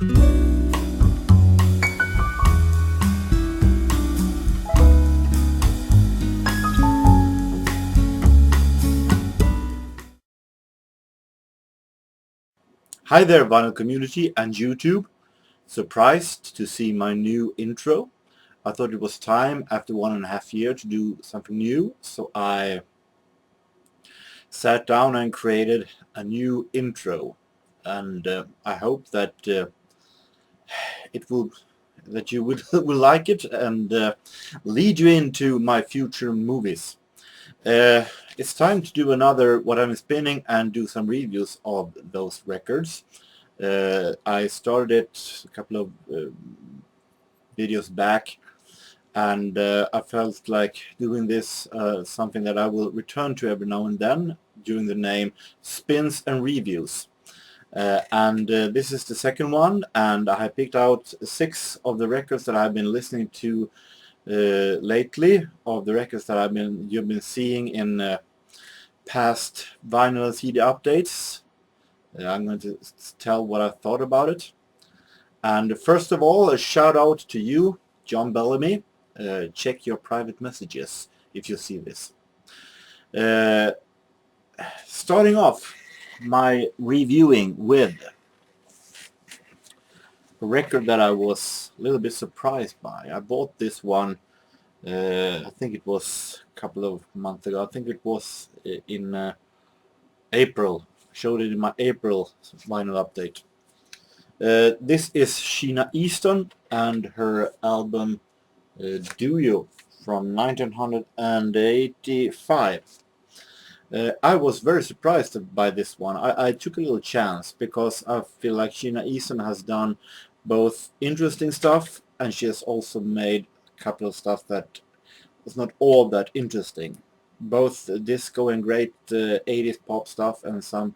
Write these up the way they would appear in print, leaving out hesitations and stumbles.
Hi there, vinyl community and YouTube. Surprised to see my new intro. I thought it was time after 1.5 years to do something new, so I sat down and created a new intro, and I hope that you will like it and lead you into my future movies. It's time to do another What I'm Spinning and do some reviews of those records. I started it a couple of videos back, and I felt like doing this something that I will return to every now and then during the name Spins and Reviews. This is the second one, and I have picked out 6 of the records that I've been listening to lately, of the records that you've been seeing in past vinyl CD updates. I'm going to tell what I thought about it. And first of all, a shout out to you, John Bellamy. Check your private messages if you see this. Starting off my reviewing with a record that I was a little bit surprised by. I bought this one, I think it was a couple of months ago. I think it was in April. Showed it in my April vinyl update. This is Sheena Easton and her album Do You from 1985. I was very surprised by this one. I took a little chance because I feel like Sheena Easton has done both interesting stuff, and she has also made a couple of stuff that was not all that interesting. Both disco and great 80s pop stuff, and some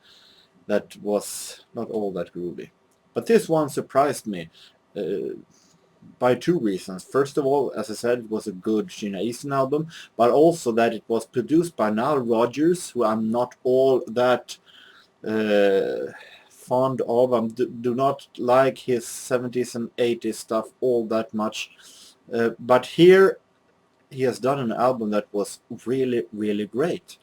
that was not all that groovy. But this one surprised me by 2 reasons. First of all, as I said, it was a good Sheena Easton album, but also that it was produced by Nile Rodgers, who I'm not all that fond of. I do not like his 70s and 80s stuff all that much. But here he has done an album that was really, really great.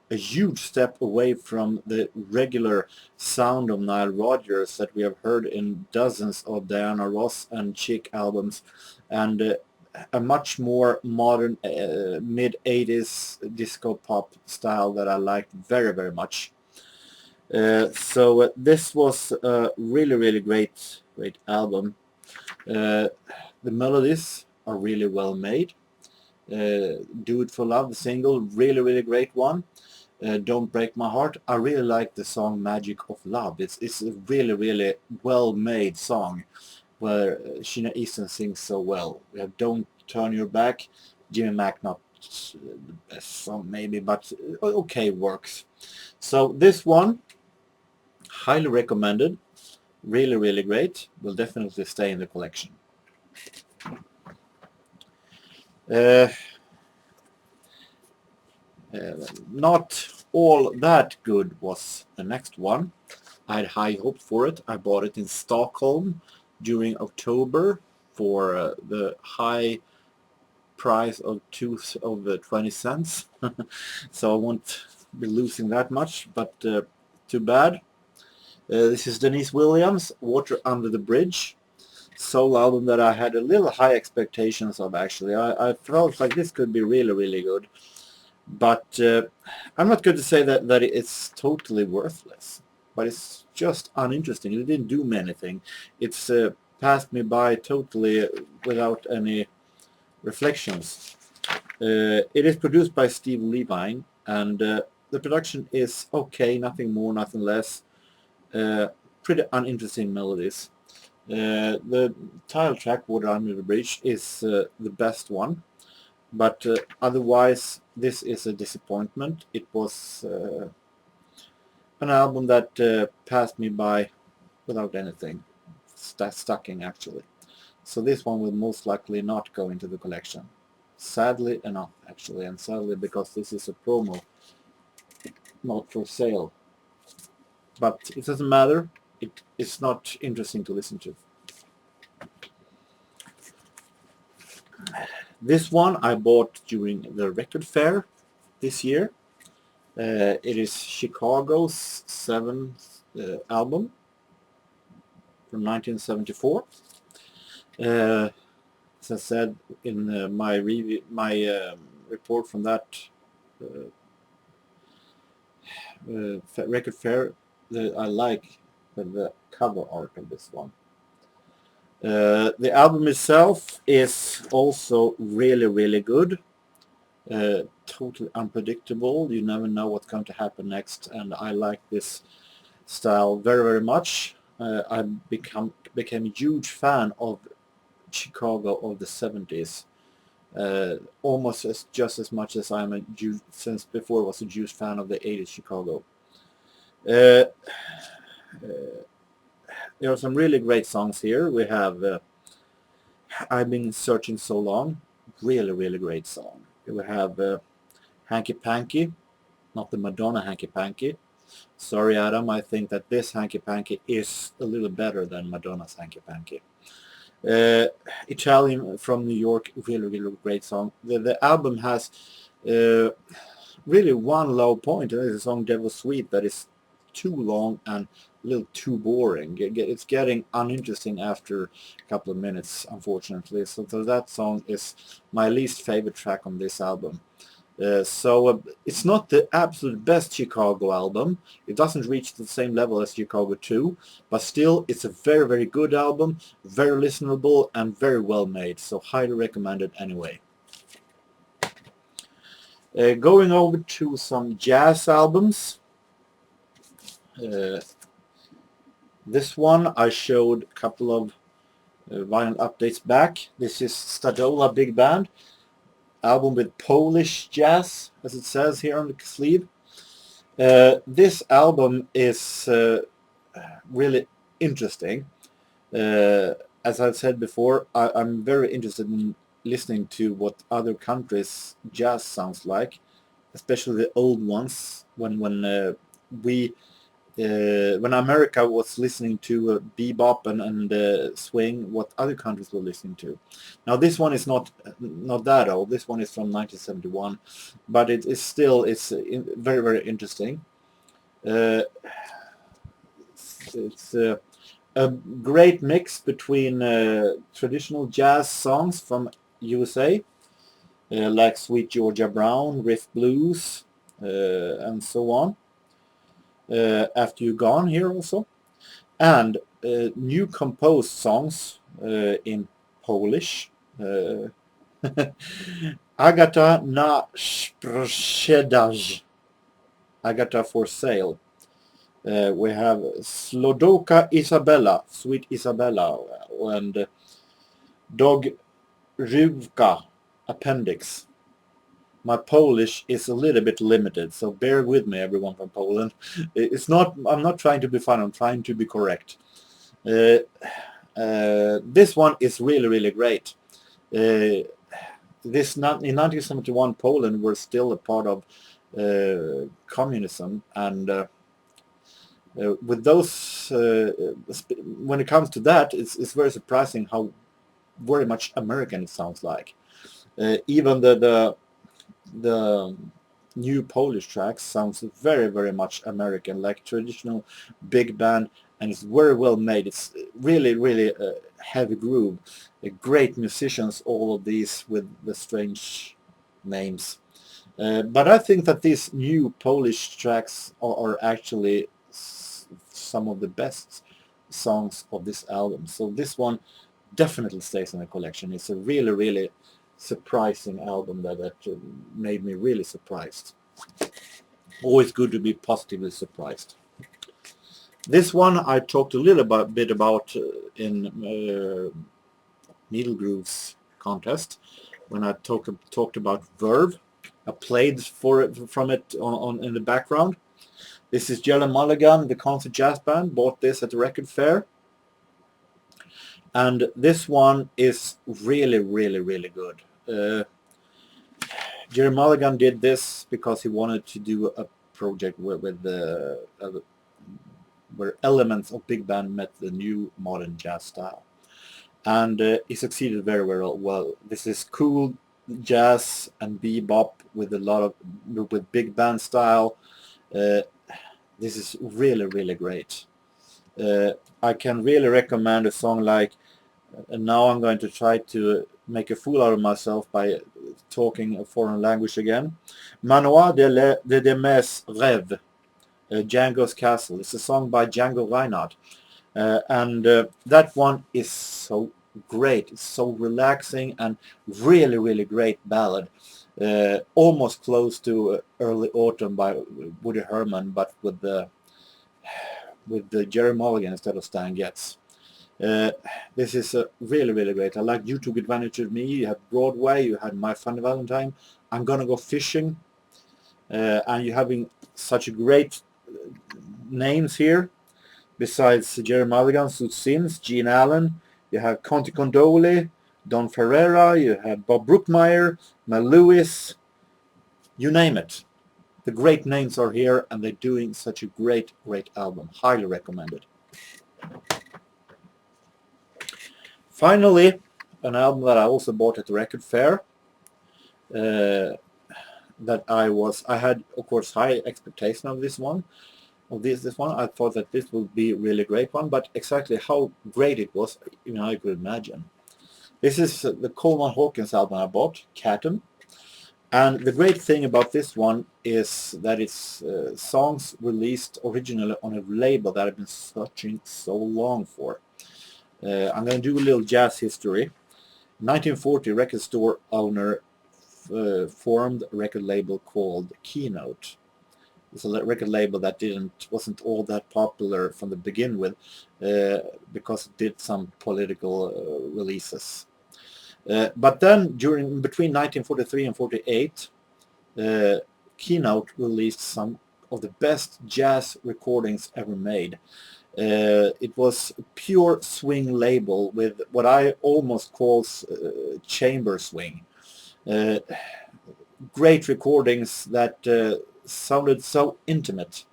A huge step away from the regular sound of Nile Rodgers that we have heard in dozens of Diana Ross and Chic albums, and a much more modern mid-80s disco pop style that I liked very, very much. So this was a really, really great album. The melodies are really well made. Do It For Love, the single, really, really great one. Don't Break My Heart, I really like the song Magic of Love. It's a really, really well made song where Sheena Easton sings so well. We have Don't Turn Your Back, Jimmy Mack, not the best song maybe, but okay, works. So this one, highly recommended, really, really great, will definitely stay in the collection. Not all that good was the next one. I had high hopes for it. I bought it in Stockholm during October for the high price of 20 cents. So I won't be losing that much, but too bad. This is Denise Williams, Water Under the Bridge. Solo album that I had a little high expectations of, actually. I felt like this could be really, really good. But I'm not going to say that it's totally worthless, but it's just uninteresting. It didn't do me anything. It's passed me by totally without any reflections. It is produced by Steve Levine, and the production is okay, nothing more, nothing less. Pretty uninteresting melodies. The title track, Water Under the Bridge, is the best one. But otherwise, this is a disappointment. It was an album that passed me by without anything. Stucking, actually. So this one will most likely not go into the collection. Sadly enough, actually, and sadly because this is a promo, not for sale. But it doesn't matter. It's not interesting to listen to. This one I bought during the record fair this year. It is Chicago's 7th album from 1974. As I said in my review, my report from that record fair, I like the cover art of this one. The album itself is also really good. Totally unpredictable. You never know what's going to happen next, and I like this style very much. I became a huge fan of Chicago of the 70s. Almost just as much as I'm a huge, since before was a huge fan of the 80s Chicago. There are some really great songs here. We have I've Been Searching So Long, really great song. We have Hanky Panky, not the Madonna Hanky Panky. Sorry Adam, I think that this Hanky Panky is a little better than Madonna's Hanky Panky. Italian from New York, really great song. The album has really one low point, and it's the song Devil Sweet that is too long and a little too boring. It's getting uninteresting after a couple of minutes, unfortunately. So that song is my least favorite track on this album. It's not the absolute best Chicago album. It doesn't reach the same level as Chicago 2, but still it's a very good album, very listenable and very well made, so highly recommended anyway. Going over to some jazz albums. This one I showed a couple of vinyl updates back. This is Stadola Big Band album with Polish jazz, as it says here on the sleeve. This album is really interesting. As I've said before, I'm very interested in listening to what other countries' jazz sounds like, especially the old ones. When America was listening to bebop and swing, what other countries were listening to. Now this one is not that old. This one is from 1971, but it is still very interesting. It's a great mix between traditional jazz songs from USA, like Sweet Georgia Brown, Riff Blues, and so on. After You Gone here also, and new composed songs in Polish. Agata na sprzedaż, Agata for sale. We have Slodoka Isabella, Sweet Isabella, and Dog Rywka, Appendix. My Polish is a little bit limited, so bear with me, everyone from Poland. I'm not trying to be fun, I'm trying to be correct. This one is really great. In 1971, Poland were still a part of communism, and with those, when it comes to that, it's very surprising how very much American it sounds like. Even the new Polish tracks sounds very much American, like traditional big band, and it's very well made. It's really heavy groove. Great musicians, all of these with the strange names. But I think that these new Polish tracks are actually some of the best songs of this album. So this one definitely stays in the collection. It's a really surprising album that made me really surprised. Always good to be positively surprised. This one I talked a little bit about in Needle Grooves contest when I talked about Verve. I played from it in the background. This is Jelly Mulligan, the concert jazz band. Bought this at the record fair. And this one is really good. Jerry Mulligan did this because he wanted to do a project where elements of big band met the new modern jazz style, and he succeeded very well. This is cool jazz and bebop with a lot of with big band style. Uh, this is really great. I can really recommend a song like, and now I'm going to try to make a fool out of myself by talking a foreign language again. Manoir de mes rêves, Django's Castle. It's a song by Django Reinhardt. And that one is so great. It's so relaxing and really great ballad. Almost close to Early Autumn by Woody Herman, but with the Jerry Mulligan instead of Stan Getz. This is really great. I like You Took Advantage of Me. You have Broadway. You had My Funny Valentine. I'm Gonna Go Fishing. And you're having such great names here. Besides Jerry Mulligan, Sue Sims, Gene Allen, you have Conte Condoli, Don Ferreira, you have Bob Brookmeyer, Mel Lewis, you name it. The great names are here and they're doing such a great album. Highly recommended. Finally, an album that I also bought at the record fair. That I had of course high expectation of this one. I thought that this would be a really great one, but exactly how great it was, I could imagine. This is the Coleman Hawkins album I bought, Catum. And the great thing about this one is that it's songs released originally on a label that I've been searching so long for. I'm going to do a little jazz history. 1940, record store owner formed a record label called Keynote. It's a record label that wasn't all that popular from the begin with because it did some political releases. But then between 1943 and 48, Keynote released some of the best jazz recordings ever made. It was a pure swing label with what I almost calls chamber swing. Great recordings that sounded so intimate,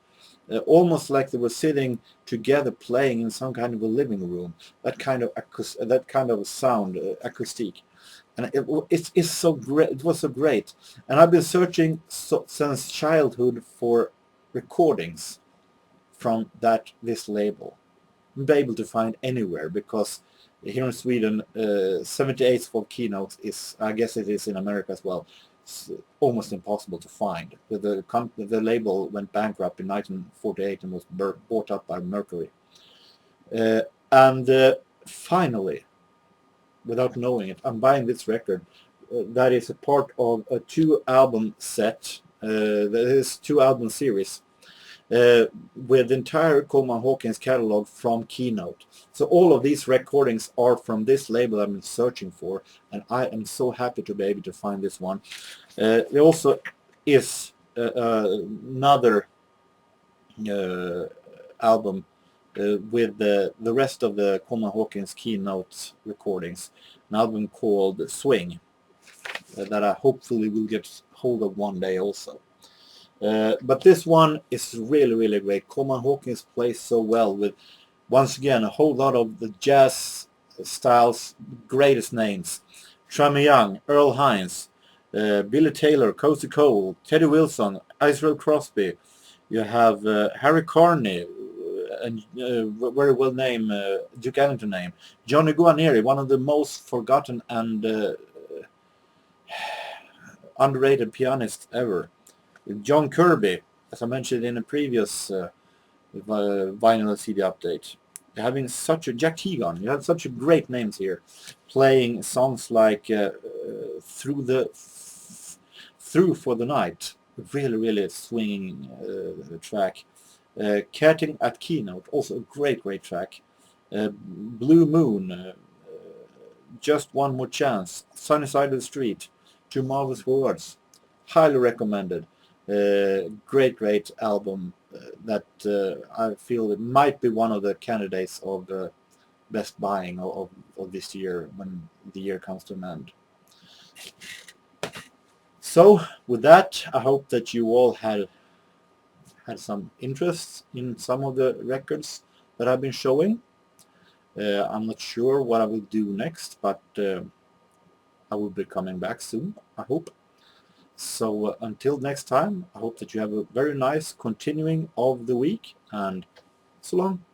almost like they were sitting together playing in some kind of a living room. That kind of sound, acoustic, and it's so great. It was so great, and I've been searching since childhood for recordings from this label. I've been able to find anywhere because here in Sweden, 78 for Keynote is, I guess it is in America as well. It's almost impossible to find. The label went bankrupt in 1948 and was bought up by Mercury. And finally, without knowing it, I'm buying this record. That is a part of a 2-album set. That is 2-album series with the entire Coleman Hawkins catalog from Keynote. So all of these recordings are from this label I've been searching for, and I am so happy to be able to find this one. There also is another album with the rest of the Coleman Hawkins Keynote recordings, an album called Swing that I hopefully will get hold of one day also. But this one is really great. Coleman Hawkins plays so well with, once again, a whole lot of the jazz styles, greatest names. Trummy Young, Earl Hines, Billy Taylor, Cozy Cole, Teddy Wilson, Israel Crosby. You have Harry Carney, and very well named Duke Ellington name. Johnny Guarnieri, one of the most forgotten and underrated pianists ever. John Kirby, as I mentioned in a previous vinyl CD update. Having such a Jack Teagan, you have such a great names here, playing songs like Through for the Night, really swinging track. Catting at Keynote, also a great track. Blue Moon, Just One More Chance, Sunny Side of the Street, Two Marvelous Words, highly recommended. Great album that I feel it might be one of the candidates of the best buying of this year when the year comes to an end. So with that, I hope that you all had some interest in some of the records that I've been showing. I'm not sure what I will do next, but I will be coming back soon, I hope. So until next time, I hope that you have a very nice continuing of the week, and so long.